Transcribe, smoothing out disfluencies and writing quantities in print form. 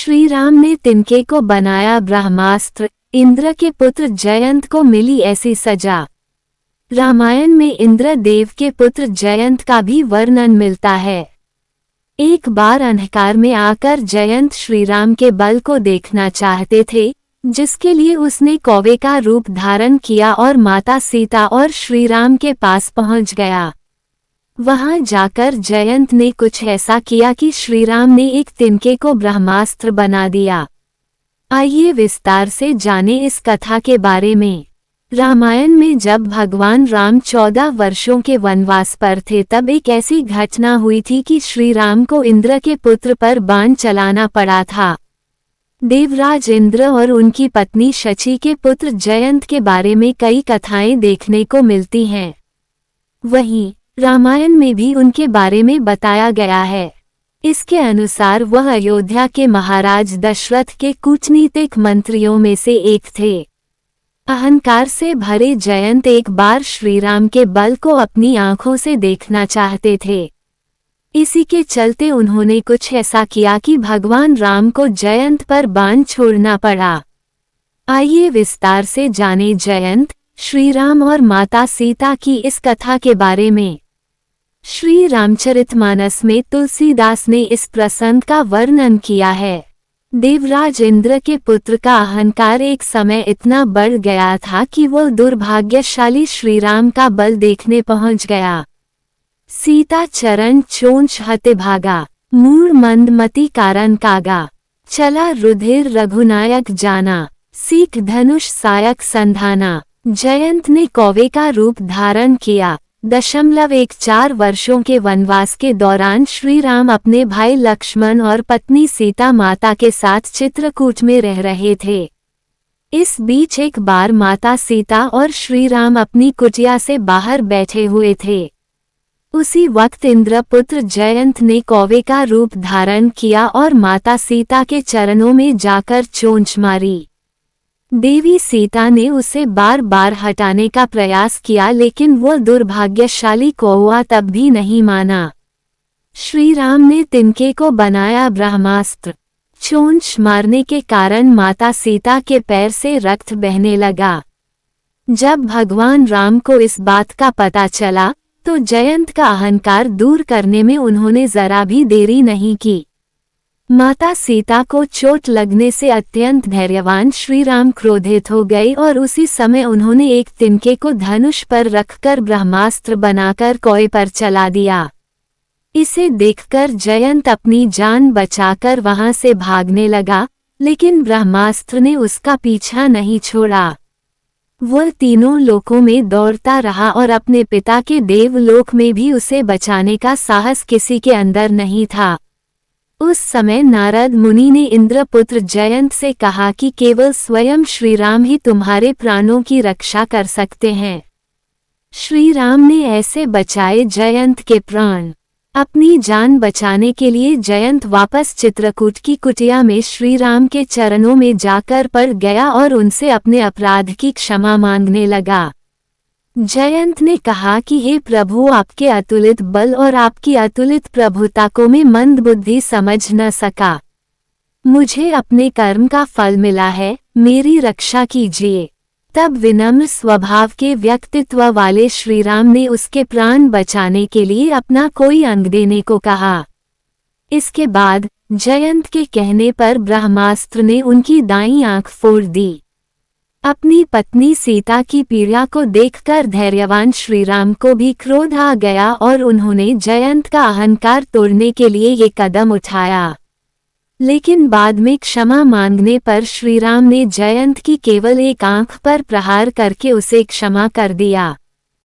श्री राम ने तिनके को बनाया ब्रह्मास्त्र। इंद्र के पुत्र जयंत को मिली ऐसी सजा। रामायण में इंद्र देव के पुत्र जयंत का भी वर्णन मिलता है। एक बार अंधकार में आकर जयंत श्री राम के बल को देखना चाहते थे, जिसके लिए उसने कौवे का रूप धारण किया और माता सीता और श्री राम के पास पहुंच गया। वहां जाकर जयंत ने कुछ ऐसा किया कि श्री राम ने एक तिनके को ब्रह्मास्त्र बना दिया। आइए विस्तार से जानें इस कथा के बारे में। रामायण में जब भगवान राम 14 वर्षों के वनवास पर थे, तब एक ऐसी घटना हुई थी कि श्री राम को इंद्र के पुत्र पर बाण चलाना पड़ा था। देवराज इंद्र और उनकी पत्नी शची के पुत्र जयंत के बारे में कई कथाएं देखने को मिलती हैं। वहीं रामायण में भी उनके बारे में बताया गया है। इसके अनुसार वह अयोध्या के महाराज दशरथ के कूटनीतिक मंत्रियों में से एक थे। अहंकार से भरे जयंत एक बार श्री राम के बल को अपनी आंखों से देखना चाहते थे। इसी के चलते उन्होंने कुछ ऐसा किया कि भगवान राम को जयंत पर बाण छोड़ना पड़ा। आइए विस्तार से जानें जयंत, श्री राम और माता सीता की इस कथा के बारे में। श्री रामचरितमानस में तुलसीदास ने इस प्रसंग का वर्णन किया है। देवराज इंद्र के पुत्र का अहंकार एक समय इतना बढ़ गया था कि वह दुर्भाग्यशाली श्री राम का बल देखने पहुंच गया। सीता चरण चोंच हते भागा, मूढ़ मंदमति कारण कागा, चला रुधिर रघुनायक जाना, सीख धनुष सायक संधाना। जयंत ने कौवे का रूप धारण किया। 4 वर्षों के वनवास के दौरान श्री राम अपने भाई लक्ष्मण और पत्नी सीता माता के साथ चित्रकूट में रह रहे थे। इस बीच एक बार माता सीता और श्री राम अपनी कुटिया से बाहर बैठे हुए थे। उसी वक्त इंद्रपुत्र जयंत ने कौवे का रूप धारण किया और माता सीता के चरणों में जाकर चोंच मारी। देवी सीता ने उसे बार बार हटाने का प्रयास किया, लेकिन वह दुर्भाग्यशाली कौवा तब भी नहीं माना। श्री राम ने तिनके को बनाया ब्रह्मास्त्र। चोंच मारने के कारण माता सीता के पैर से रक्त बहने लगा। जब भगवान राम को इस बात का पता चला, तो जयंत का अहंकार दूर करने में उन्होंने जरा भी देरी नहीं की। माता सीता को चोट लगने से अत्यंत धैर्यवान श्री राम क्रोधित हो गए और उसी समय उन्होंने एक तिनके को धनुष पर रखकर ब्रह्मास्त्र बनाकर कौवे पर चला दिया। इसे देखकर जयंत अपनी जान बचाकर वहां से भागने लगा, लेकिन ब्रह्मास्त्र ने उसका पीछा नहीं छोड़ा। वह तीनों लोकों में दौड़ता रहा और अपने पिता के देवलोक में भी उसे बचाने का साहस किसी के अंदर नहीं था। उस समय नारद मुनि ने इंद्रपुत्र जयंत से कहा कि केवल स्वयं श्री राम ही तुम्हारे प्राणों की रक्षा कर सकते हैं। श्री राम ने ऐसे बचाए जयंत के प्राण। अपनी जान बचाने के लिए जयंत वापस चित्रकूट की कुटिया में श्री राम के चरणों में जाकर पड़ गया और उनसे अपने अपराध की क्षमा मांगने लगा। जयंत ने कहा कि हे प्रभु, आपके अतुलित बल और आपकी अतुलित प्रभुता को मैं मंदबुद्धि समझ न सका। मुझे अपने कर्म का फल मिला है, मेरी रक्षा कीजिए। तब विनम्र स्वभाव के व्यक्तित्व वाले श्री राम ने उसके प्राण बचाने के लिए अपना कोई अंग देने को कहा। इसके बाद जयंत के कहने पर ब्रह्मास्त्र ने उनकी दाईं आंख फोड़ दी। अपनी पत्नी सीता की पीड़ा को देखकर धैर्यवान श्री राम को भी क्रोध आ गया और उन्होंने जयंत का अहंकार तोड़ने के लिए ये कदम उठाया। लेकिन बाद में क्षमा मांगने पर श्री राम ने जयंत की केवल एक आंख पर प्रहार करके उसे क्षमा कर दिया।